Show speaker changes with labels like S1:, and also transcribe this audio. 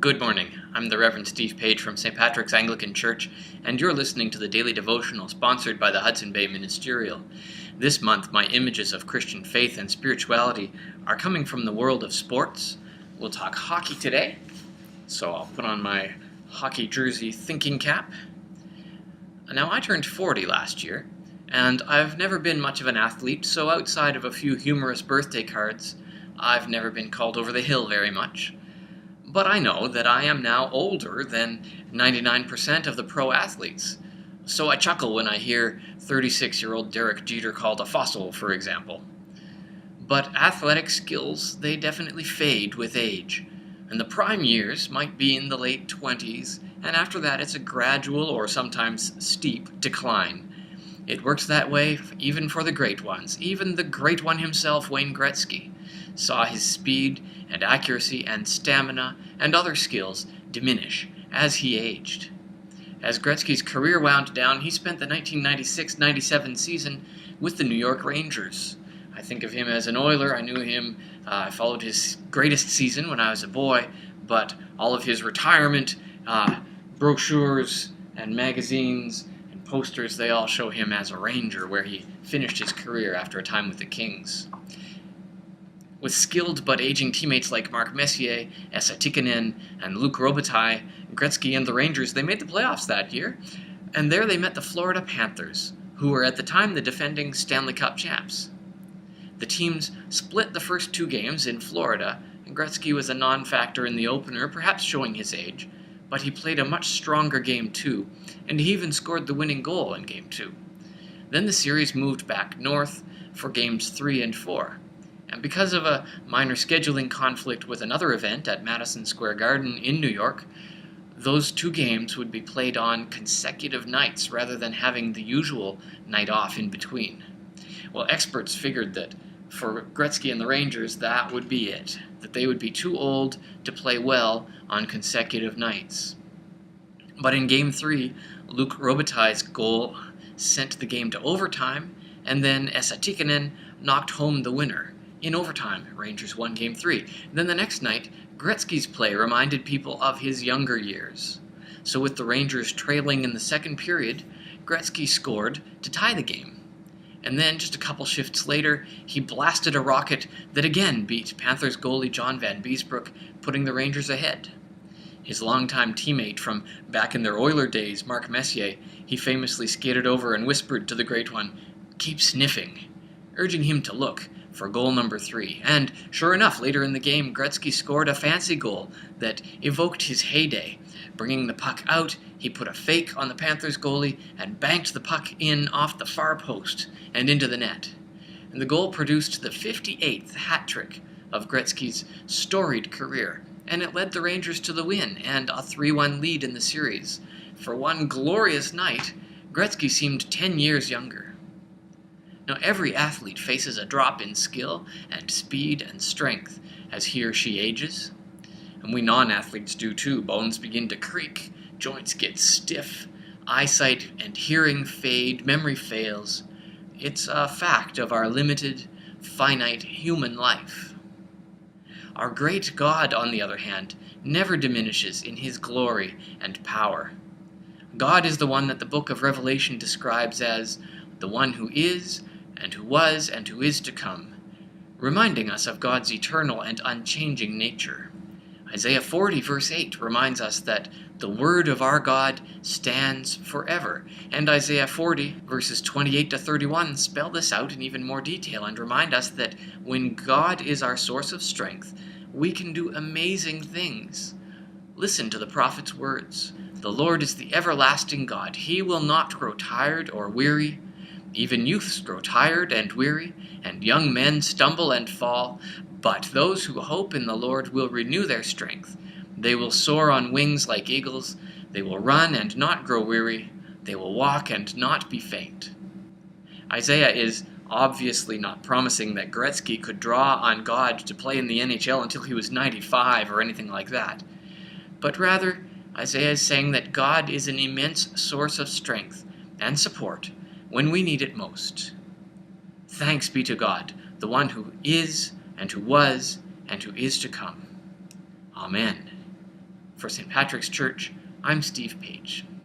S1: Good morning. I'm the Reverend Steve Page from St. Patrick's Anglican Church, and you're listening to the Daily Devotional sponsored by the Hudson Bay Ministerial. This month, my images of Christian faith and spirituality are coming from the world of sports. We'll talk hockey today, so I'll put on my hockey jersey thinking cap. Now, I turned 40 last year, and I've never been much of an athlete, so outside of a few humorous birthday cards, I've never been called over the hill very much. But I know that I am now older than 99% of the pro athletes. So I chuckle when I hear 36-year-old Derek Jeter called a fossil, for example. But athletic skills, they definitely fade with age. And the prime years might be in the late 20s, and after that it's a gradual or sometimes steep decline. It works that way even for the great ones. Even the great one himself, Wayne Gretzky, saw his speed and accuracy and stamina and other skills diminish as he aged. As Gretzky's career wound down, he spent the 1996-97 season with the New York Rangers. I think of him as an Oiler. I knew him, I followed his greatest season when I was a boy, but all of his retirement brochures and magazines and posters, they all show him as a Ranger, where he finished his career after a time with the Kings. With skilled but aging teammates like Mark Messier, Esa Tikkanen, and Luc Robitaille, Gretzky and the Rangers, they made the playoffs that year, and there they met the Florida Panthers, who were at the time the defending Stanley Cup champs. The teams split the first two games in Florida, and Gretzky was a non-factor in the opener, perhaps showing his age, but he played a much stronger Game 2, and he even scored the winning goal in Game 2. Then the series moved back north for Games 3 and 4. And because of a minor scheduling conflict with another event at Madison Square Garden in New York, those two games would be played on consecutive nights rather than having the usual night off in between. Well, experts figured that for Gretzky and the Rangers, that would be it, that they would be too old to play well on consecutive nights. But in Game 3, Luc Robitaille's goal sent the game to overtime, and then Esa Tikkanen knocked home the winner. In overtime, Rangers won Game 3. Then the next night, Gretzky's play reminded people of his younger years. So with the Rangers trailing in the second period, Gretzky scored to tie the game. And then, just a couple shifts later, he blasted a rocket that again beat Panthers goalie John Van Beesbrook, putting the Rangers ahead. His longtime teammate from back in their Oiler days, Mark Messier, he famously skated over and whispered to the great one, "Keep sniffing," urging him to look for goal number 3. And sure enough, later in the game, Gretzky scored a fancy goal that evoked his heyday. Bringing the puck out, he put a fake on the Panthers goalie and banked the puck in off the far post and into the net. And the goal produced the 58th hat trick of Gretzky's storied career, and it led the Rangers to the win and a 3-1 lead in the series. For one glorious night, Gretzky seemed 10 years younger. Now, every athlete faces a drop in skill and speed and strength as he or she ages. And we non-athletes do too. Bones begin to creak, joints get stiff, eyesight and hearing fade, memory fails. It's a fact of our limited, finite human life. Our great God, on the other hand, never diminishes in his glory and power. God is the one that the book of Revelation describes as the one who is, and who was, and who is to come, reminding us of God's eternal and unchanging nature. Isaiah 40, verse 8, reminds us that the word of our God stands forever, and Isaiah 40, verses 28 to 31, spell this out in even more detail and remind us that when God is our source of strength, we can do amazing things. Listen to the prophet's words. The Lord is the everlasting God. He will not grow tired or weary. Even youths grow tired and weary, and young men stumble and fall. But those who hope in the Lord will renew their strength. They will soar on wings like eagles. They will run and not grow weary. They will walk and not be faint. Isaiah is obviously not promising that Gretzky could draw on God to play in the NHL until he was 95 or anything like that. But rather, Isaiah is saying that God is an immense source of strength and support when we need it most. Thanks be to God, the one who is, and who was, and who is to come. Amen. For St. Patrick's Church, I'm Steve Page.